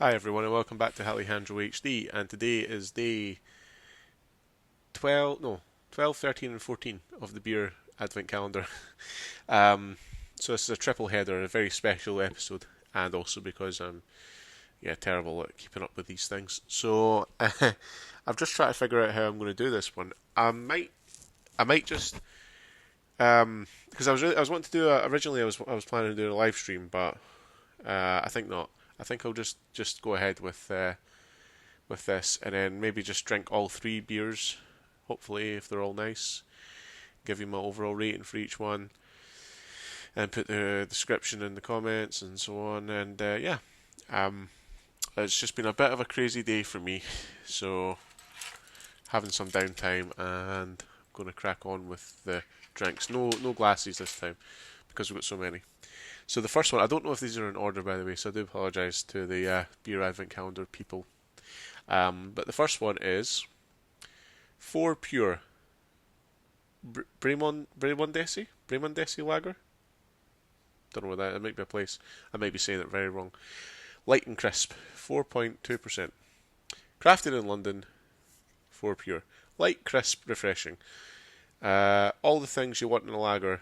Hi everyone and welcome back to Alejandro HD, and today is day 12, no, 12, 13 and 14 of the beer advent calendar. um, so this is a triple header, a very special episode, and also because I'm terrible at keeping up with these things. So I've just tried to figure out how I'm going to do this one. I might just because I was wanting to do originally I was planning to do a live stream, but I think not. I think I'll just go ahead with this, and then maybe just drink all three beers. Hopefully, if they're all nice, give you my overall rating for each one, and put the description in the comments and so on. And it's just been a bit of a crazy day for me, so having some downtime, and I'm going to crack on with the drinks. No glasses this time because we've got so many. So the first one, I don't know if these are in order, by the way, so I do apologise to the beer advent calendar people. But the first one is 4 Pure Bremondesi Lager. Don't know what that. It might be a place. I might be saying it very wrong. Light and crisp, 4.2%. Crafted in London, 4 Pure. Light, crisp, refreshing. All the things you want in a lager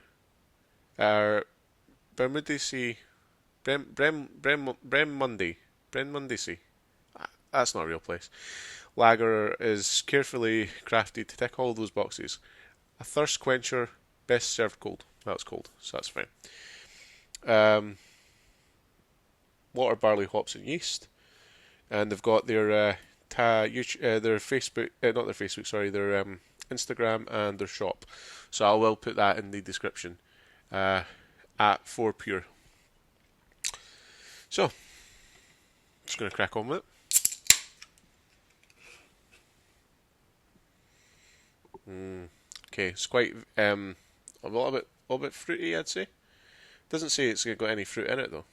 are Bermudisi, Bremondesi. That's not a real place. Lager is carefully crafted to tick all those boxes. A thirst quencher, best served cold. Well, it's cold, so that's fine. Water, barley, hops, and yeast. And they've got their their Facebook, not their Facebook, sorry, their Instagram and their shop. So I will put that in the description. At 4 Pure. So, just going to crack on with it. Okay, it's quite a little bit fruity, I'd say. Doesn't say it's got any fruit in it though.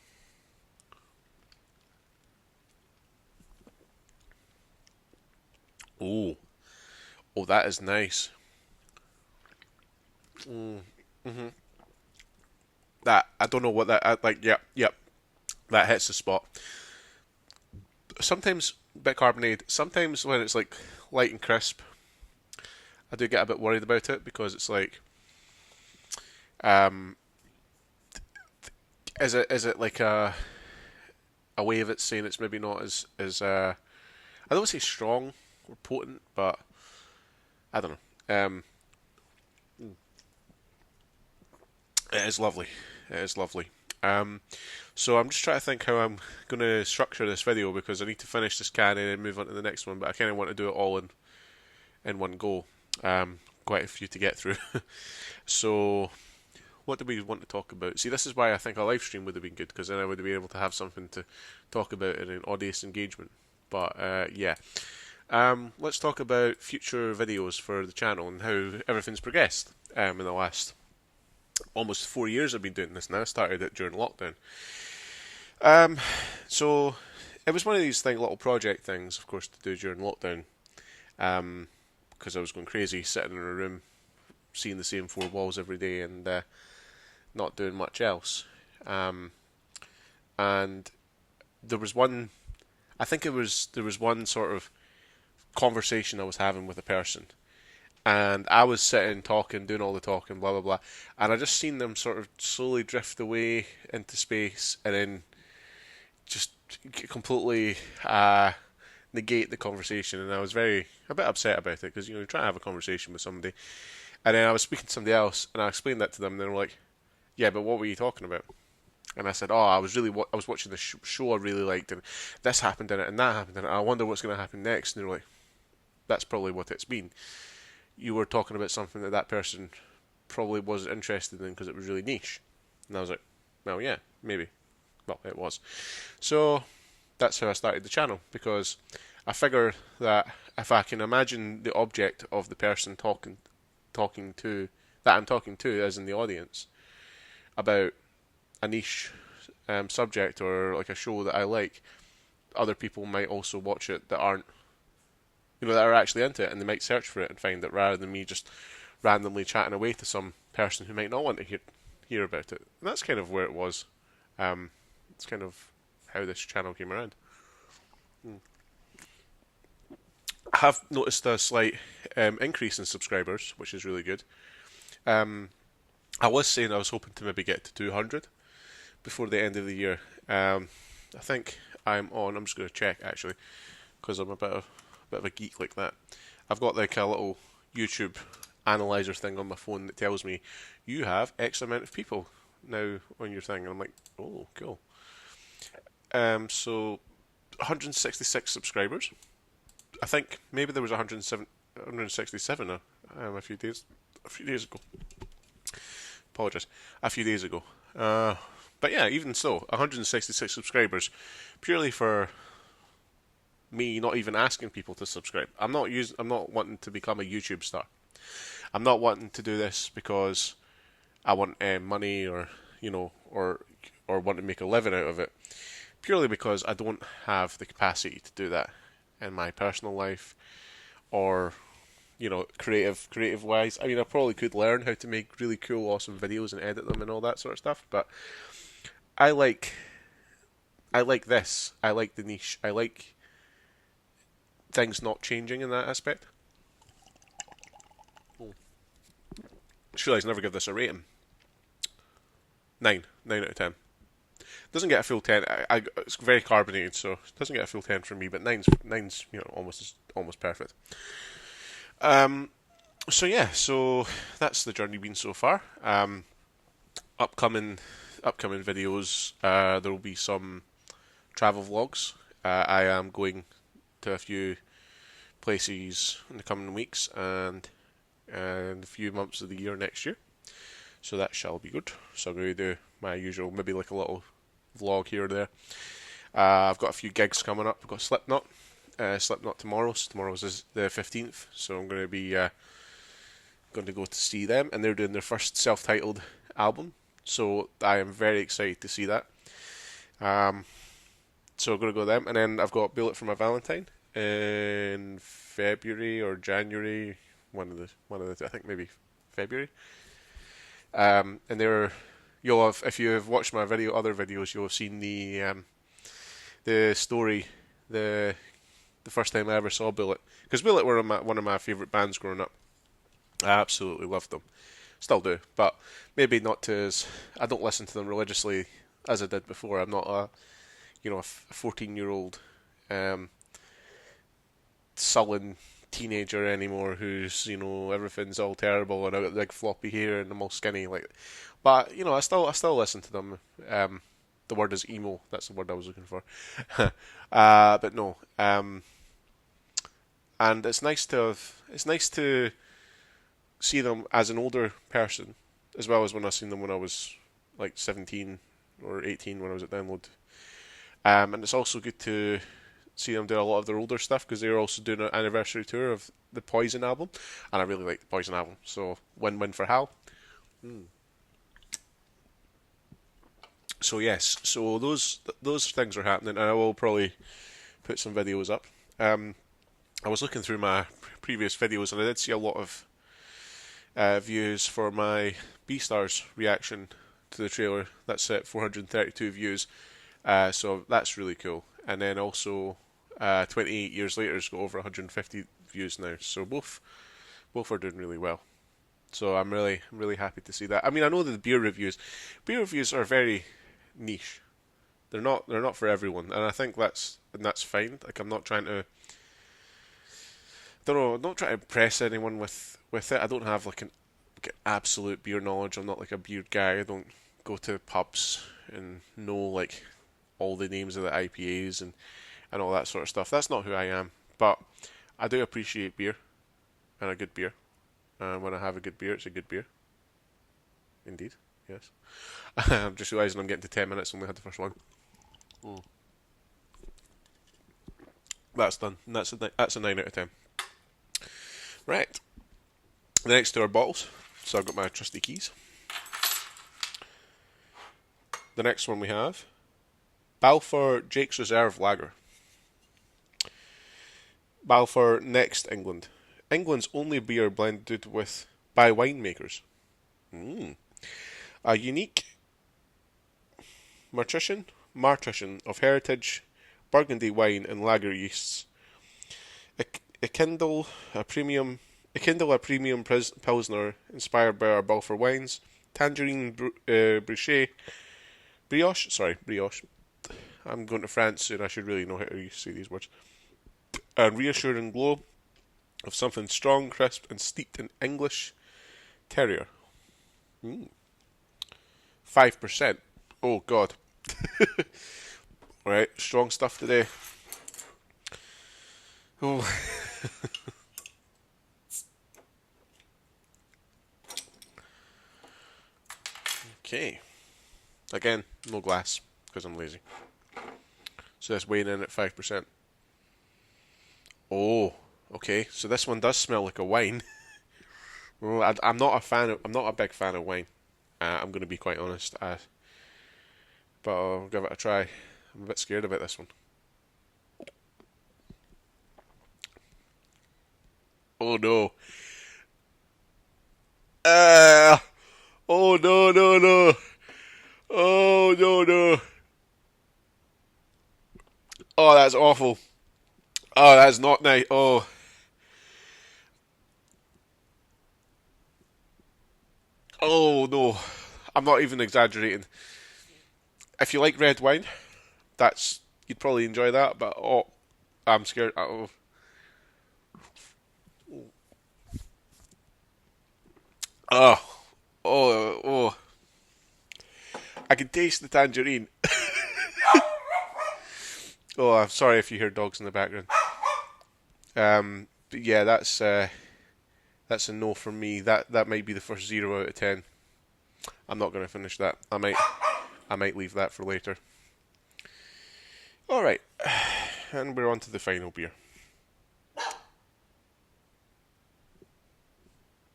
Oh, that is nice. That I don't know what that like. Yep, that hits the spot. Sometimes a bit carbonated. Sometimes when it's like light and crisp, I do get a bit worried about it because it's like, um, is it like a way of it saying it's maybe not as I don't say strong or potent, but I don't know. It is lovely. It is lovely. So I'm just trying to think how I'm going to structure this video because I need to finish this can and then move on to the next one, but I kind of want to do it all in one go. Quite a few to get through. So, what do we want to talk about? See, this is why I think a live stream would have been good because then I would have been able to have something to talk about in an audience engagement. But let's talk about future videos for the channel and how everything's progressed in the last almost 4 years. I've been doing this now. I started it during lockdown. So it was one of these little project things, of course, to do during lockdown. Because I was going crazy, sitting in a room, seeing the same four walls every day, and not doing much else. And there was one, I think there was one sort of conversation I was having with a person, and I was sitting talking, doing all the talking, blah blah blah, and I just seen them sort of slowly drift away into space, and then just completely negate the conversation, and I was a bit upset about it because you're trying to have a conversation with somebody, and then I was speaking to somebody else, and I explained that to them, and they were like, "Yeah, but what were you talking about?" And I said, "Oh, I was watching the show I really liked, and this happened in it, and that happened in it. I wonder what's going to happen next." And they were like, "That's probably what it's been. You were talking about something that person probably wasn't interested in because it was really niche." And I was like, "Well, yeah, maybe." Well, it was. So that's how I started the channel, because I figure that if I can imagine the object of the person talking to that I'm talking to as in the audience about a niche subject or like a show that I like, other people might also watch it that aren't, that are actually into it, and they might search for it and find it, rather than me just randomly chatting away to some person who might not want to hear about it. And that's kind of where it was. It's kind of how this channel came around. I have noticed a slight increase in subscribers, which is really good. Um, I was saying I was hoping to maybe get to 200 before the end of the year. I think I'm on. I'm just going to check actually, because I'm a bit of a geek like that. I've got like a little YouTube analyzer thing on my phone that tells me you have X amount of people now on your thing, and I'm like, oh, cool. So 166 subscribers. I think maybe there was 167 a few days ago. Apologize, a few days ago. But yeah, even so, 166 subscribers, purely for me not even asking people to subscribe. I'm not wanting to become a YouTube star. I'm not wanting to do this because I want money or or want to make a living out of it. Purely because I don't have the capacity to do that in my personal life or creative wise. I mean, I probably could learn how to make really cool, awesome videos and edit them and all that sort of stuff. But I like this. I like the niche. I like things not changing in that aspect. Just realised I never give this a rating. 9 out of 10. Doesn't get a full 10. It's very carbonated, so it doesn't get a full 10 from me. But nine's almost perfect. So yeah, so that's the journey been so far. Upcoming videos. There will be some travel vlogs. I am going to a few places in the coming weeks and a few months of the year next year. So that shall be good. So I'm going to do my usual, maybe like a little vlog here or there. I've got a few gigs coming up. I've got Slipknot tomorrow. Tomorrow's the 15th, so I'm going to be going to go to see them, and they're doing their first self-titled album. So I am very excited to see that. So I'm going to go to them, and then I've got Bullet for My Valentine in February or January. One of the I think maybe February. And you'll have, if you have watched my other videos, you'll have seen the story, the first time I ever saw Bullet, because Bullet were one of my favourite bands growing up. I absolutely loved them, still do, but maybe not as I don't listen to them religiously as I did before. I'm not a 14-year-old sullen teenager anymore who's everything's all terrible and I've got big floppy hair and I'm all skinny but I still listen to them. The word is emo, that's the word I was looking for. But no, and it's nice to see them as an older person as well as when I seen them when I was like 17 or 18 when I was at Download. And it's also good to see them do a lot of their older stuff because they're also doing an anniversary tour of the Poison album, and I really like the Poison album, so win-win for Hal. So yes, so those things are happening, and I will probably put some videos up. I was looking through my previous videos, and I did see a lot of views for my B-Stars reaction to the trailer. That's at 432 views, so that's really cool. And then also 28 years later, it's got over 150 views now. So both are doing really well. So I'm really happy to see that. I mean, I know that the beer reviews are very niche. They're not for everyone, and I think that's fine. Like, I'm not trying to, I'm not trying to impress anyone with it. I don't have like an absolute beer knowledge. I'm not like a beer guy. I don't go to pubs and know like all the names of the IPAs and all that sort of stuff. That's not who I am. But I do appreciate beer and a good beer. And when I have a good beer, it's a good beer. Indeed, yes. I'm just realising I'm getting to 10 minutes, only had the first one. That's done. That's a 9 out of 10. Right. The next two are bottles. So I've got my trusty keys. The next one we have Balfour Jake's Reserve Lager. Balfour Next England. England's only beer blended by winemakers. A unique martrition of heritage, Burgundy wine, and lager yeasts. A Kindle a premium pilsner inspired by our Balfour wines. Tangerine brioche. I'm going to France soon. I should really know how to say these words. And reassuring glow of something strong, crisp, and steeped in English terrier. 5%. Oh God. Right, strong stuff today. Oh. Okay. Again, no glass, because I'm lazy. So that's weighing in at 5%. Oh, okay. So this one does smell like a wine. Well, I'm not a big fan of wine. I'm going to be quite honest. But I'll give it a try. I'm a bit scared about this one. Oh no. Oh no no no. Oh no no. Oh, that's awful. Oh, that's not nice. Oh. Oh no. I'm not even exaggerating. If you like red wine, you'd probably enjoy that, but oh, I'm scared. Oh. Oh. Oh, oh. I can taste the tangerine. Oh, I'm sorry if you hear dogs in the background. But yeah, that's a no from me. That might be the first 0 out of 10. I'm not going to finish that. I might leave that for later. All right, and we're on to the final beer.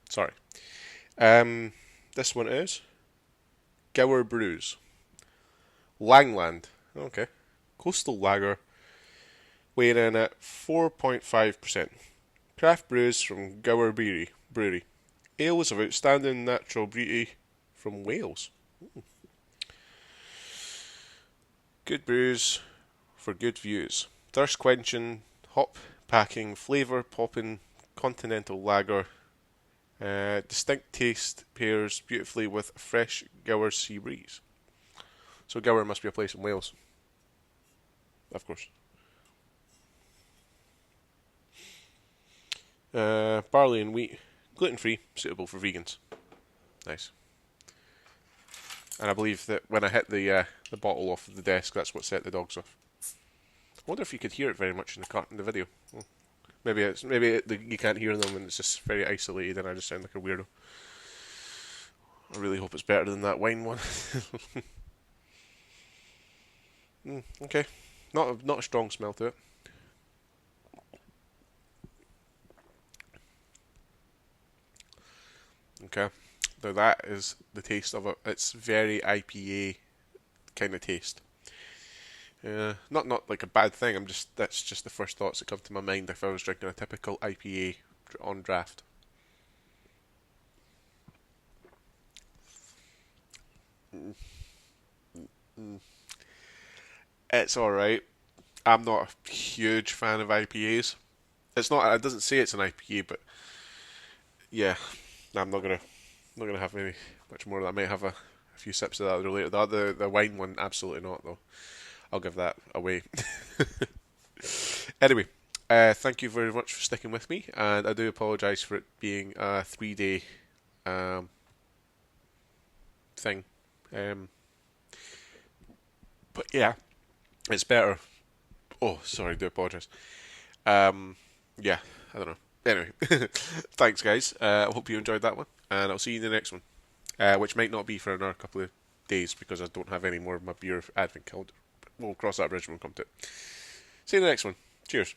Sorry. This one is Gower Brews Langland. Okay, Coastal Lager, weighing in at 4.5%. Craft brews from Gower Brewery. Ales of outstanding natural beauty from Wales. Good brews for good views. Thirst quenching, hop packing, flavour popping continental lager. Distinct taste pairs beautifully with fresh Gower sea breeze. So Gower must be a place in Wales. Of course. Barley and wheat. Gluten free, suitable for vegans. Nice. And I believe that when I hit the bottle off of the desk, that's what set the dogs off. I wonder if you could hear it very much in the video. Oh. Maybe you can't hear them and it's just very isolated and I just sound like a weirdo. I really hope it's better than that wine one. Okay, not a strong smell to it. Okay, now that is the taste of it. It's very IPA kind of taste. Not like a bad thing. That's just the first thoughts that come to my mind if I was drinking a typical IPA on draft. It's all right. I'm not a huge fan of IPAs. It's not. It doesn't say it's an IPA, but yeah, I'm not gonna have maybe much more of that. I might have a few sips of that later. The wine one, absolutely not though. I'll give that away. Anyway, thank you very much for sticking with me, and I do apologise for it being a 3-day thing. But yeah, it's better. Oh, sorry, I do apologise. Yeah, I don't know. Anyway, thanks guys. I hope you enjoyed that one, and I'll see you in the next one, which might not be for another couple of days because I don't have any more of my beer advent calendar. We'll cross that bridge when we come to it. See you in the next one. Cheers.